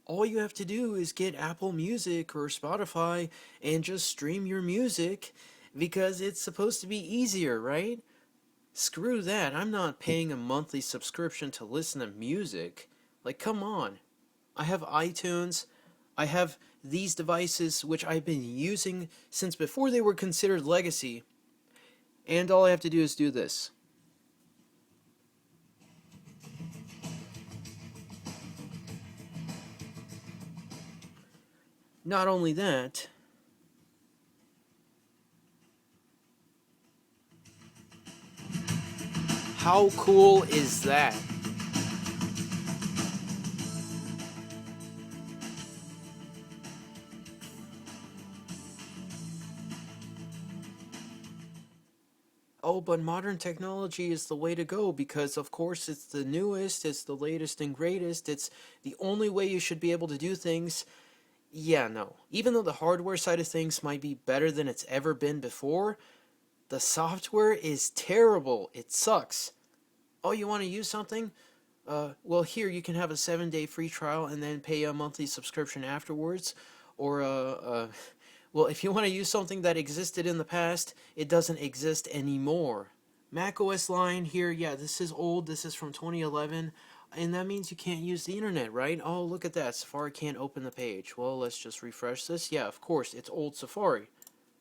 All you have to do is get Apple Music or Spotify and just stream your music because it's supposed to be easier, right? Screw that. I'm not paying a monthly subscription to listen to music. Like, come on. I have iTunes. I have these devices which I've been using since before they were considered legacy. And all I have to do is do this. Not only that, how cool is that? Oh, but modern technology is the way to go because, of course, it's the newest, it's the latest and greatest, it's the only way you should be able to do things. Yeah, no. Even though the hardware side of things might be better than it's ever been before, the software is terrible. It sucks. Oh, you want to use something? Well, here you can have a 7-day free trial and then pay a monthly subscription afterwards. Or, well, if you want to use something that existed in the past, it doesn't exist anymore. macOS line here, yeah, this is old. This is from 2011. And that means you can't use the internet, right? Oh, look at that. Safari can't open the page. Well, let's just refresh this. Yeah, of course, it's old Safari.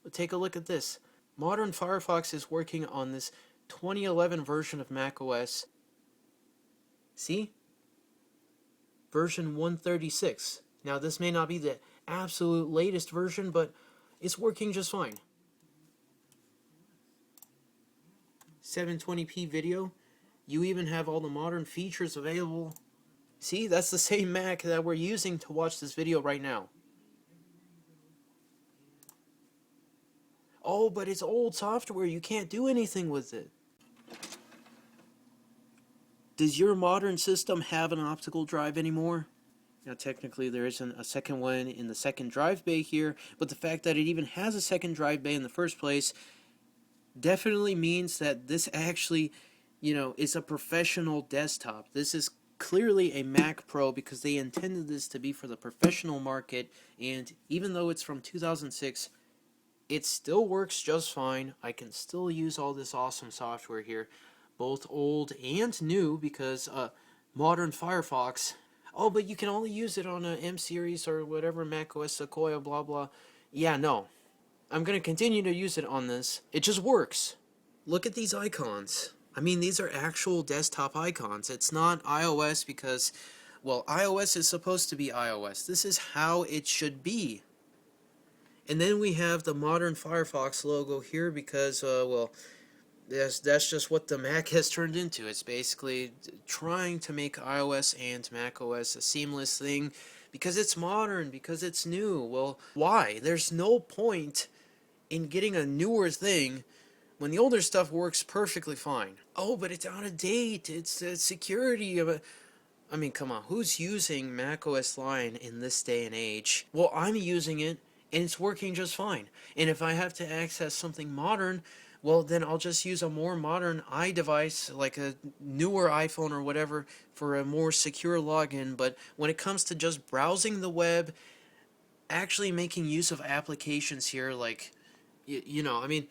But take a look at this. Modern Firefox is working on this 2011 version of macOS. See? Version 136. Now, this may not be the absolute latest version, but it's working just fine. 720p video. You even have all the modern features available. See, that's the same Mac that we're using to watch this video right now. Oh, but it's old software. You can't do anything with it. Does your modern system have an optical drive anymore? Now, technically, there isn't a second one in the second drive bay here, but the fact that it even has a second drive bay in the first place definitely means that this actually, is a professional desktop. This is clearly a Mac Pro because they intended this to be for the professional market, and even though it's from 2006, it still works just fine. I can still use all this awesome software here, both old and new, because modern Firefox. Oh, but you can only use it on a M series or whatever, macOS Sequoia, blah blah. Yeah, no. I'm going to continue to use it on this. It just works. Look at these icons. I mean, these are actual desktop icons. It's not iOS because, well, iOS is supposed to be iOS. This is how it should be. And then we have the modern Firefox logo here because, well, that's just what the Mac has turned into. It's basically trying to make iOS and macOS a seamless thing because it's modern, because it's new. Well, why? There's no point in getting a newer thing when the older stuff works perfectly fine. Oh, but it's out of date. It's security. I mean, come on. Who's using macOS Line in this day and age? Well, I'm using it, and it's working just fine. And if I have to access something modern, well, then I'll just use a more modern iDevice, like a newer iPhone or whatever, for a more secure login. But when it comes to just browsing the web, actually making use of applications here, like, I mean,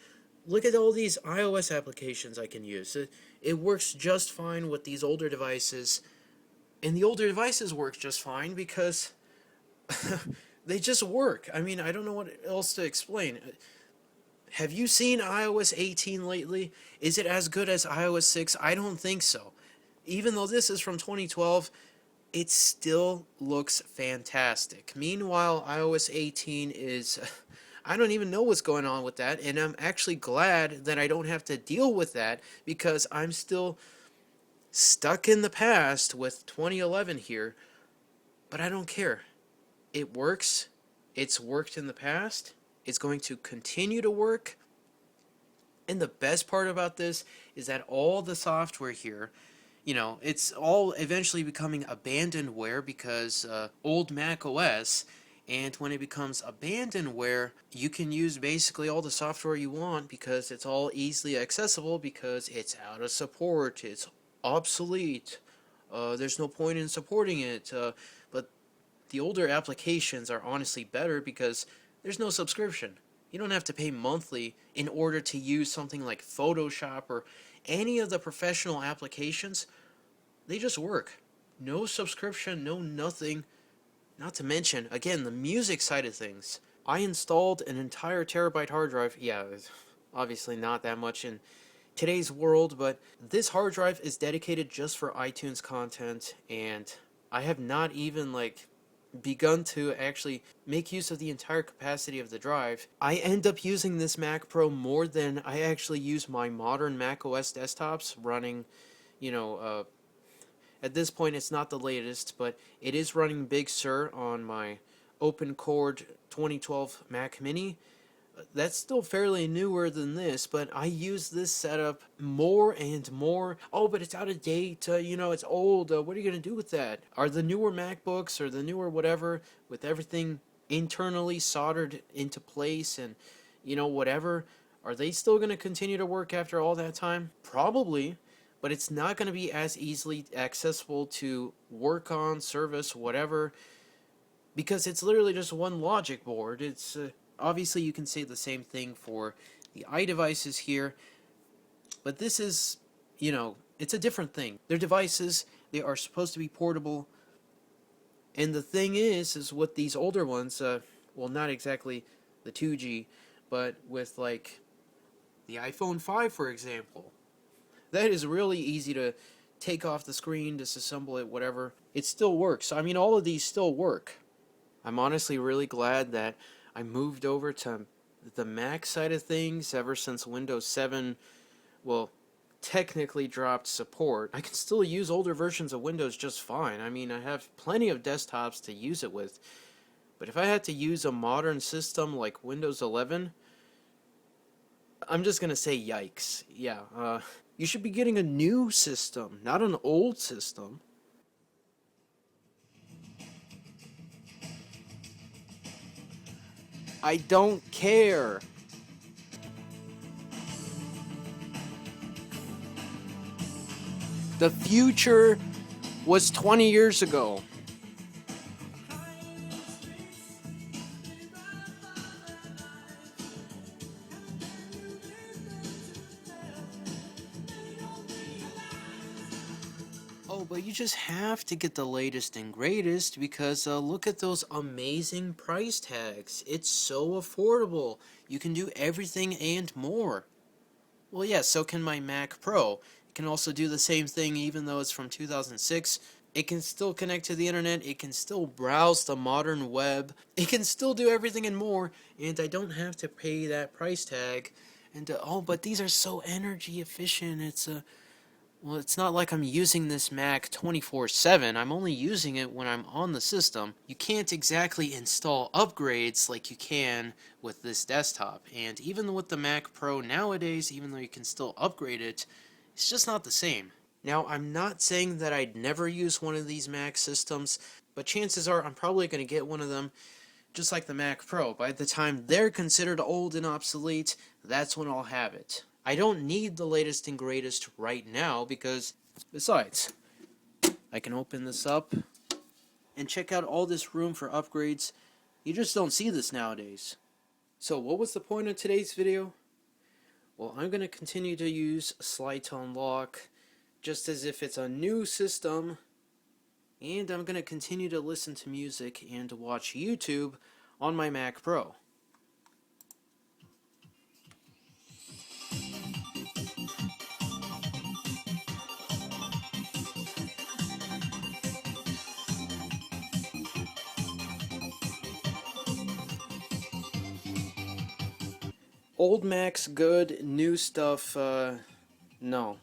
look at all these iOS applications I can use. It works just fine with these older devices. And the older devices work just fine because they just work. I mean, I don't know what else to explain. Have you seen iOS 18 lately? Is it as good as iOS 6? I don't think so. Even though this is from 2012, it still looks fantastic. Meanwhile, iOS 18 is... I don't even know what's going on with that, and I'm actually glad that I don't have to deal with that because I'm still stuck in the past with 2011 here, but I don't care. It works. It's worked in the past. It's going to continue to work. And the best part about this is that all the software here, it's all eventually becoming abandonware because old Mac OS. And when it becomes abandonware, you can use basically all the software you want because it's all easily accessible because it's out of support. It's obsolete. There's no point in supporting it. But the older applications are honestly better because there's no subscription. You don't have to pay monthly in order to use something like Photoshop or any of the professional applications. They just work. No subscription, no nothing. Not to mention, again, the music side of things. I installed an entire terabyte hard drive. Yeah, it's obviously not that much in today's world, but this hard drive is dedicated just for iTunes content, and I have not even begun to actually make use of the entire capacity of the drive. I end up using this Mac Pro more than I actually use my modern macOS desktops running, at this point it's not the latest, but it is running Big Sur on my OpenCore 2012 Mac Mini. That's still fairly newer than this, but I use this setup more and more. Oh, but it's out of date, it's old. What are you going to do with that? Are the newer MacBooks or the newer whatever, with everything internally soldered into place and, whatever, are they still going to continue to work after all that time? Probably, but it's not going to be as easily accessible to work on, service, whatever, because it's literally just one logic board. It's... obviously, you can say the same thing for the iDevices here, but this is, it's a different thing. They're devices, they are supposed to be portable, and the thing is with these older ones, well, not exactly the 2G, but with, the iPhone 5, for example, that is really easy to take off the screen, disassemble it, whatever. It still works. I mean, all of these still work. I'm honestly really glad that I moved over to the Mac side of things ever since Windows 7, well, technically dropped support. I can still use older versions of Windows just fine. I mean, I have plenty of desktops to use it with. But if I had to use a modern system like Windows 11, I'm just going to say yikes. Yeah, you should be getting a new system, not an old system. I don't care. The future was 20 years ago. Oh, but you just have to get the latest and greatest because look at those amazing price tags. It's so affordable. You can do everything and more. Well, yeah, so can my Mac Pro. It can also do the same thing even though it's from 2006. It can still connect to the internet. It can still browse the modern web. It can still do everything and more, and I don't have to pay that price tag. And, oh, but these are so energy efficient. Well, it's not like I'm using this Mac 24/7. I'm only using it when I'm on the system. You can't exactly install upgrades like you can with this desktop. And even with the Mac Pro nowadays, even though you can still upgrade it, it's just not the same. Now, I'm not saying that I'd never use one of these Mac systems, but chances are I'm probably going to get one of them just like the Mac Pro. By the time they're considered old and obsolete, that's when I'll have it. I don't need the latest and greatest right now because, besides, I can open this up and check out all this room for upgrades. You just don't see this nowadays. So what was the point of today's video? Well, I'm going to continue to use slide to unlock just as if it's a new system, and I'm going to continue to listen to music and to watch YouTube on my Mac Pro. Old Mac's good, new stuff, no.